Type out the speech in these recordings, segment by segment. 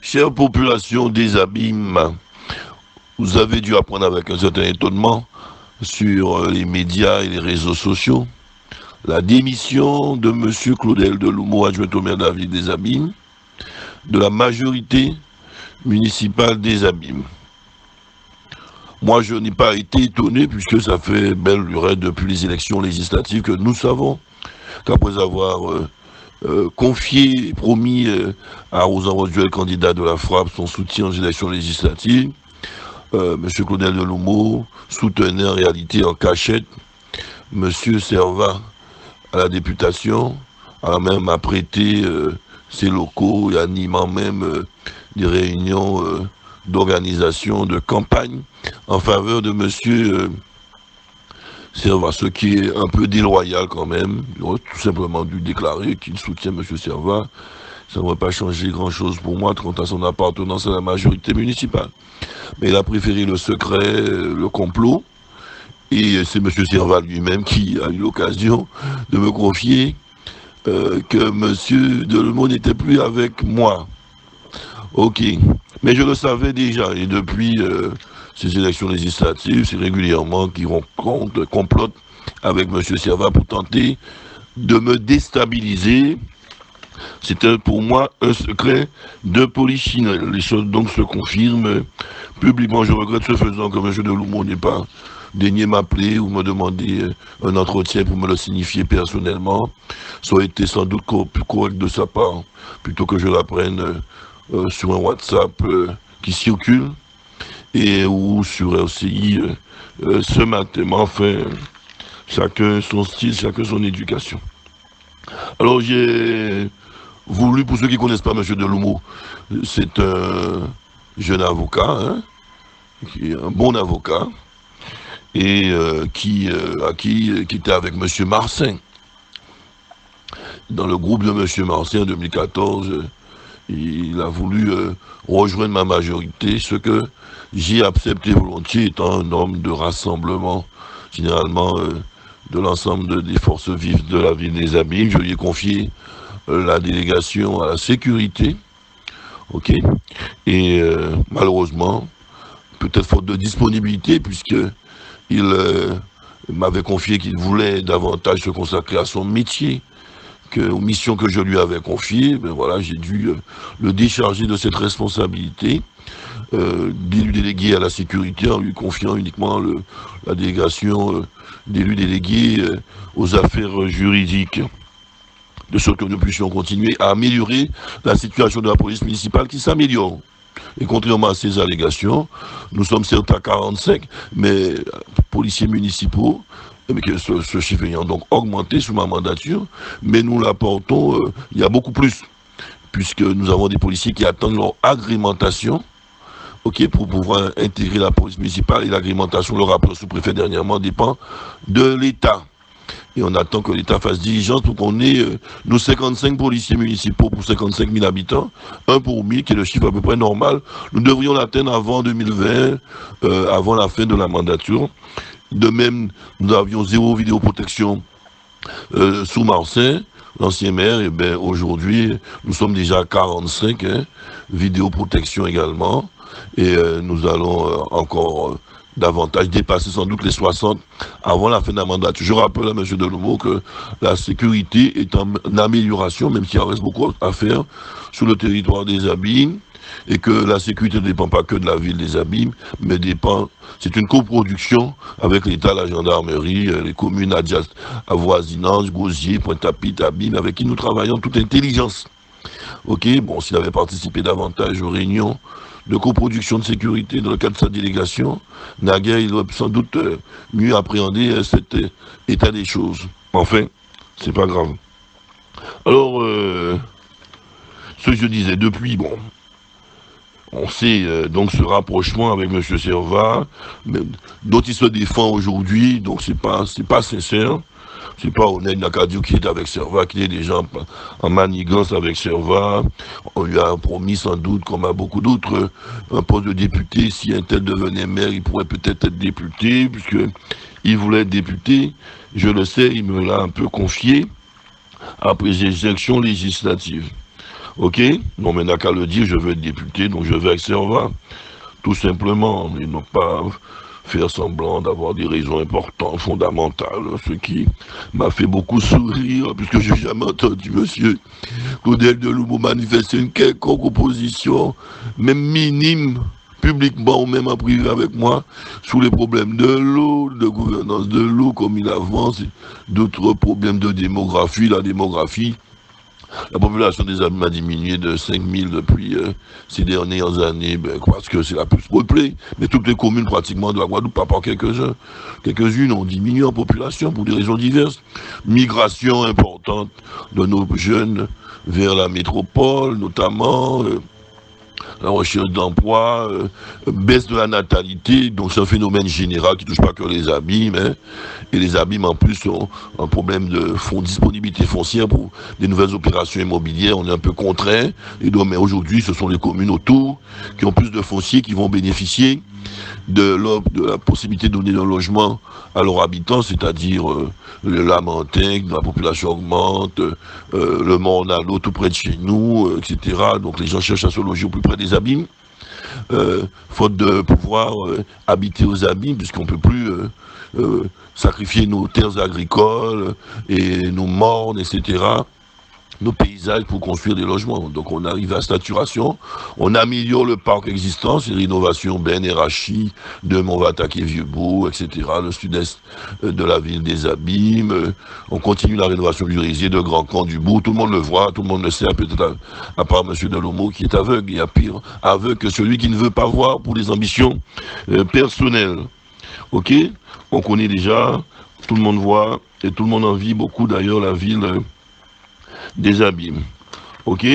Chère population des Abîmes, vous avez dû apprendre avec un certain étonnement sur les médias et les réseaux sociaux la démission de M. Claudel Deloumo, adjoint au maire de la ville des Abîmes, de la majorité municipale des Abîmes. Moi, je n'ai pas été étonné puisque ça fait belle lurette depuis les élections législatives que nous savons qu'après avoir confié et promis à Rosan Roduel, candidat de la Frappe, son soutien aux élections législatives, M. Claudel Deloumo soutenait en réalité en cachette M. Servat à la députation, a même apprêté ses locaux et animant même des réunions d'organisation de campagne en faveur de M. Servat, ce qui est un peu déloyal quand même. Il aurait tout simplement dû déclarer qu'il soutient M. Servat. Ça n'aurait pas changé grand-chose pour moi quant à son appartenance à la majorité municipale. Mais il a préféré le secret, le complot. Et c'est M. Servat lui-même qui a eu l'occasion de me confier que M. Deloumo n'était plus avec moi. Ok. Mais je le savais déjà. Et depuis ces élections législatives, c'est régulièrement qu'ils complotent avec M. Servat pour tenter de me déstabiliser. C'était pour moi un secret de polichinelle. Les choses donc se confirment publiquement. Je regrette ce faisant que M. Deloumo n'ait pas daigné m'appeler ou me demander un entretien pour me le signifier personnellement. Ça aurait été sans doute plus correct de sa part, plutôt que je l'apprenne sur un WhatsApp qui circule et ou sur RCI ce matin. Mais enfin, chacun son style, chacun son éducation. Alors j'ai voulu, pour ceux qui ne connaissent pas M. Deloumo, c'est un jeune avocat, hein, qui est un bon avocat, et qui était avec M. Marsin. Dans le groupe de M. Marsin en 2014, il a voulu rejoindre ma majorité, ce que j'ai accepté volontiers, étant un homme de rassemblement, généralement de l'ensemble des forces vives de la ville des Abîmes. Je lui ai confié la délégation à la sécurité, ok, et malheureusement, peut-être faute de disponibilité, puisque il m'avait confié qu'il voulait davantage se consacrer à son métier aux missions que je lui avais confiées. Ben voilà, j'ai dû le décharger de cette responsabilité, d'élu délégué à la sécurité, en lui confiant uniquement la délégation d'élu délégué aux affaires juridiques, de sorte que nous puissions continuer à améliorer la situation de la police municipale qui s'améliore. Et contrairement à ces allégations, nous sommes certes à 45, mais policiers municipaux, que ce chiffre ayant donc augmenté sous ma mandature, mais nous l'apportons, il y a beaucoup plus, puisque nous avons des policiers qui attendent leur agrémentation, ok, pour pouvoir intégrer la police municipale, et l'agrémentation, le rapport sous-préfet dernièrement, dépend de l'État. Et on attend que l'État fasse diligence pour qu'on ait nos 55 policiers municipaux pour 55 000 habitants, 1 pour 1000, qui est le chiffre à peu près normal. Nous devrions l'atteindre avant 2020, avant la fin de la mandature. De même, nous avions 0 vidéoprotection sous Marseille, l'ancien maire, et bien aujourd'hui, nous sommes déjà à 45, hein, vidéoprotection également, et nous allons encore davantage dépasser sans doute les 60 avant la fin de la mandature. Je rappelle à M. Deloumo que la sécurité est en amélioration, même s'il reste beaucoup à faire sur le territoire des Abîmes, et que la sécurité ne dépend pas que de la ville des Abîmes, mais c'est une coproduction avec l'État, la gendarmerie, les communes avoisinantes, Gosier, Pointe-à-Pitre, Abîmes, avec qui nous travaillons toute intelligence. Ok, bon, s'il avait participé davantage aux réunions de coproduction de sécurité dans le cadre de sa délégation, naguère, il aurait sans doute mieux appréhendé cet état des choses. Enfin, c'est pas grave. Alors, ce que je disais, depuis, bon, on sait donc ce rapprochement avec M. Servat, dont il se défend aujourd'hui, donc c'est pas sincère. C'est pas honnête, n'a qu'à dire qu'il est avec Servat, qu'il est déjà en manigance avec Servat. On lui a promis sans doute, comme à beaucoup d'autres, un poste de député. Si un tel devenait maire, il pourrait peut-être être député, puisqu'il voulait être député. Je le sais, il me l'a un peu confié après les élections législatives. Ok? Non, mais n'a qu'à le dire, je veux être député, donc je veux être servant. Tout simplement, et non pas faire semblant d'avoir des raisons importantes, fondamentales, ce qui m'a fait beaucoup sourire, puisque j'ai jamais entendu monsieur Claudel Deloumo manifester une quelconque opposition, même minime, publiquement ou même en privé avec moi, sur les problèmes de l'eau, de gouvernance de l'eau, comme il avance, d'autres problèmes de démographie, la démographie. La population des Abîmes a diminué de 5000 depuis ces dernières années, parce que c'est la plus peuplée. Mais toutes les communes pratiquement de la Guadeloupe, à part quelques-unes ont diminué en population pour des raisons diverses. Migration importante de nos jeunes vers la métropole, notamment. La recherche d'emploi, baisse de la natalité, donc c'est un phénomène général qui ne touche pas que les abîmes, hein, et les abîmes en plus ont un problème de disponibilité foncière pour des nouvelles opérations immobilières, on est un peu contraint, et donc mais aujourd'hui ce sont les communes autour qui ont plus de fonciers qui vont bénéficier de la possibilité de donner un logement à leurs habitants, c'est-à-dire le Lamentin, la population augmente, le Mornalo tout près de chez nous, etc. Donc les gens cherchent à se loger au plus près des abîmes, faute de pouvoir habiter aux abîmes, puisqu'on ne peut plus sacrifier nos terres agricoles et nos mornes, etc., nos paysages pour construire des logements. Donc on arrive à saturation, on améliore le parc existant, c'est rénovation Ben Erachi, on va attaquer Vieux-Beau, etc., le sud-est de la ville des Abîmes, on continue la rénovation du Résier, de Grand Camp du Bourg, tout le monde le voit, tout le monde le sait, peut-être à part M. Delhomo qui est aveugle, il y a pire, aveugle que celui qui ne veut pas voir pour des ambitions personnelles. Ok? On connaît déjà, tout le monde voit, et tout le monde envie beaucoup d'ailleurs la ville des Abîmes. Ok?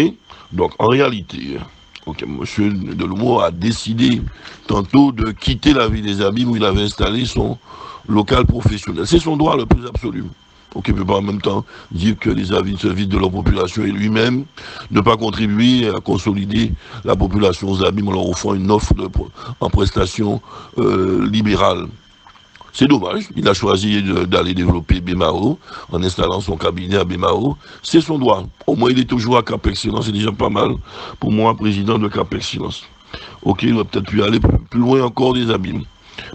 Donc en réalité, ok, M. Delhomo a décidé tantôt de quitter la ville des Abîmes où il avait installé son local professionnel. C'est son droit le plus absolu. Ok, il ne peut pas en même temps dire que les Abîmes se vident de leur population et lui-même ne pas contribuer à consolider la population aux Abîmes en leur offrant une offre en prestation libérale. C'est dommage, il a choisi d'aller développer Bemao en installant son cabinet à Bemao. C'est son droit. Au moins, il est toujours à Cap Excellence, c'est déjà pas mal pour moi, président de Cap Excellence. Ok, il va peut-être pu aller plus loin encore des Abîmes.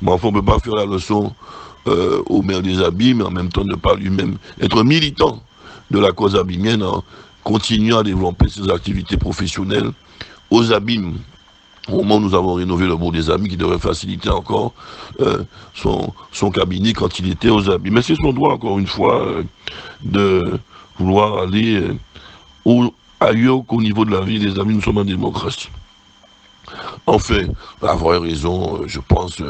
Mais enfin, on ne peut pas faire la leçon au maire des Abîmes, mais en même temps ne pas lui-même être militant de la cause abîmienne en continuant à développer ses activités professionnelles aux Abîmes. Au moment où nous avons rénové le bourg des Abîmes, qui devrait faciliter encore son cabinet quand il était aux Abîmes. Mais c'est son droit, encore une fois, de vouloir aller ailleurs qu'au niveau de la vie des Abîmes. Nous sommes en démocratie. Enfin, la vraie raison, je pense,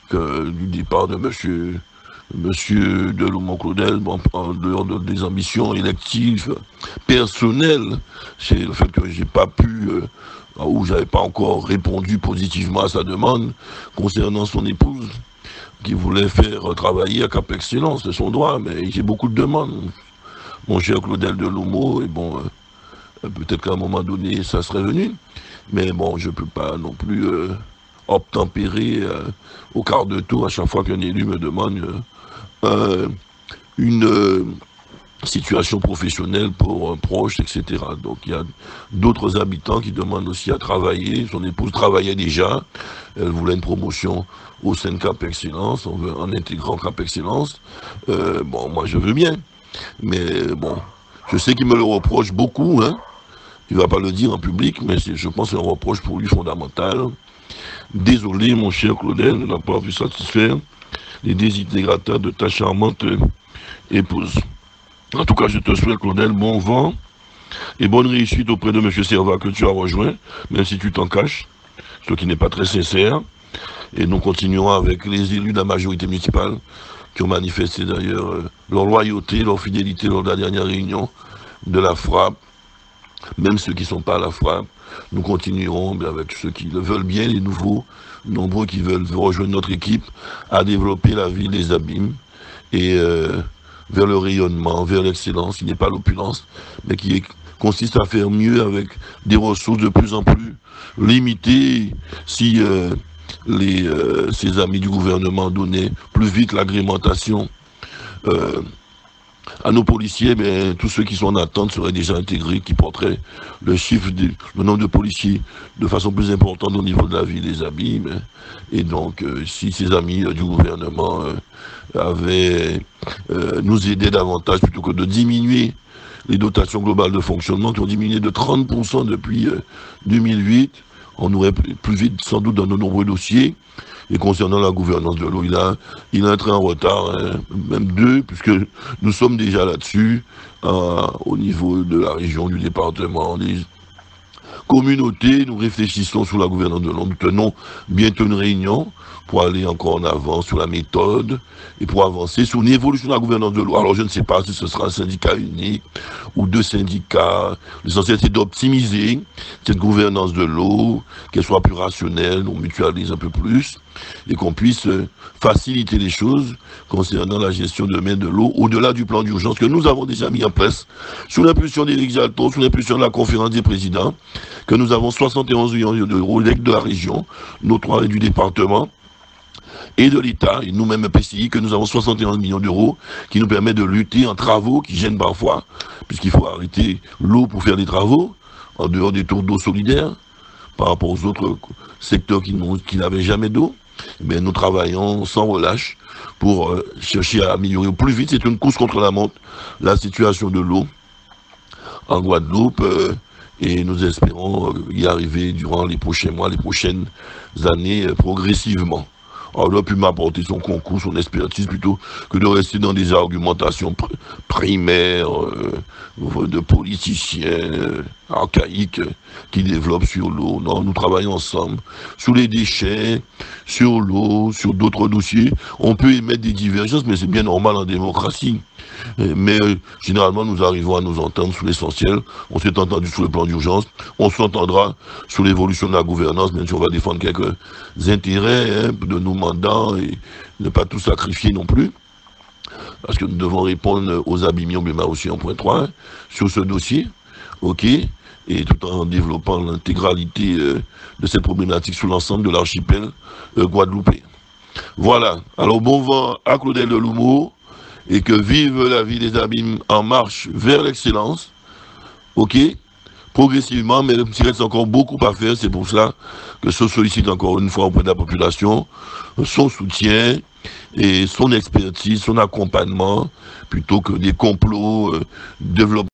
que du départ de Monsieur Delhomo Claudel, bon, en dehors des ambitions électives personnelles, c'est le fait que j'ai pas pu, ou j'avais pas encore répondu positivement à sa demande concernant son épouse, qui voulait faire travailler à Cap Excellence, c'est son droit, mais j'ai beaucoup de demandes, mon cher Claudel Delhomo, et bon, peut-être qu'à un moment donné, ça serait venu, mais bon, je peux pas non plus obtempérer au quart de tour à chaque fois qu'un élu me demande une situation professionnelle pour un proche, etc. Donc il y a d'autres habitants qui demandent aussi à travailler. Son épouse travaillait déjà, elle voulait une promotion au sein de Cap Excellence, en intégrant Cap Excellence. Bon, moi je veux bien, mais bon, je sais qu'il me le reproche beaucoup, hein. Il ne va pas le dire en public, mais je pense que c'est un reproche pour lui fondamental. Désolé, mon cher Claudel, de n'avoir pas pu satisfaire les désignateurs de ta charmante épouse. En tout cas, je te souhaite, Claudel, bon vent et bonne réussite auprès de M. Servat que tu as rejoint, même si tu t'en caches, ce qui n'est pas très sincère. Et nous continuerons avec les élus de la majorité municipale qui ont manifesté d'ailleurs leur loyauté, leur fidélité lors de la dernière réunion de la frappe. Même ceux qui ne sont pas à la frappe, nous continuerons avec ceux qui le veulent bien, les nouveaux, nombreux qui veulent rejoindre notre équipe, à développer la ville des Abîmes et vers le rayonnement, vers l'excellence, qui n'est pas l'opulence, mais qui consiste à faire mieux avec des ressources de plus en plus limitées. Si ces amis du gouvernement donnaient plus vite l'agrémentation à nos policiers, ben, tous ceux qui sont en attente seraient déjà intégrés, qui porteraient le chiffre, le nombre de policiers de façon plus importante au niveau de la ville des Abîmes. Et donc, si ces amis du gouvernement avaient nous aidé davantage plutôt que de diminuer les dotations globales de fonctionnement qui ont diminué de 30% depuis 2008, on aurait plus vite sans doute dans de nombreux dossiers. Et concernant la gouvernance de l'eau, il a un train en retard, hein, même deux, puisque nous sommes déjà là-dessus, au niveau de la région, du département, des communautés. Nous réfléchissons sur la gouvernance de l'eau. Nous tenons bientôt une réunion pour aller encore en avant sur la méthode et pour avancer sur une évolution de la gouvernance de l'eau. Alors je ne sais pas si ce sera un syndicat unique ou deux syndicats. L'essentiel c'est d'optimiser cette gouvernance de l'eau, qu'elle soit plus rationnelle, on mutualise un peu plus et qu'on puisse faciliter les choses concernant la gestion de l'eau au-delà du plan d'urgence que nous avons déjà mis en place sous l'impulsion d'Éric Jalton, sous l'impulsion de la conférence des présidents, que nous avons 71 millions d'euros de la région, nos trois et du département, et de l'État, et nous-mêmes PCI, que nous avons 71 millions d'euros, qui nous permet de lutter en travaux qui gênent parfois, puisqu'il faut arrêter l'eau pour faire des travaux, en dehors des tours d'eau solidaires, par rapport aux autres secteurs qui n'avaient jamais d'eau. Mais nous travaillons sans relâche pour chercher à améliorer au plus vite. C'est une course contre la montre, la situation de l'eau en Guadeloupe, et nous espérons y arriver durant les prochains mois, les prochaines années, progressivement. Alors, il a pu m'apporter son concours, son expertise, plutôt que de rester dans des argumentations primaires de politiciens archaïques qui développent sur l'eau. Non, nous travaillons ensemble sur les déchets, sur l'eau, sur d'autres dossiers. On peut émettre des divergences, mais c'est bien normal en démocratie. Mais généralement, nous arrivons à nous entendre sur l'essentiel. On s'est entendu sur le plan d'urgence. On s'entendra sur l'évolution de la gouvernance, même si on va défendre quelques intérêts de nos mandants et ne pas tout sacrifier non plus. Parce que nous devons répondre aux abîmes, mais aussi en point 3 sur ce dossier. OK, et tout en développant l'intégralité de cette problématique sur l'ensemble de l'archipel guadeloupéen. Voilà. Alors, bon vent à Claudel de Loumo. Et que vive la vie des Abîmes en marche vers l'excellence, ok, progressivement, mais il reste encore beaucoup à faire. C'est pour cela que je sollicite encore une fois auprès de la population son soutien et son expertise, son accompagnement, plutôt que des complots développés.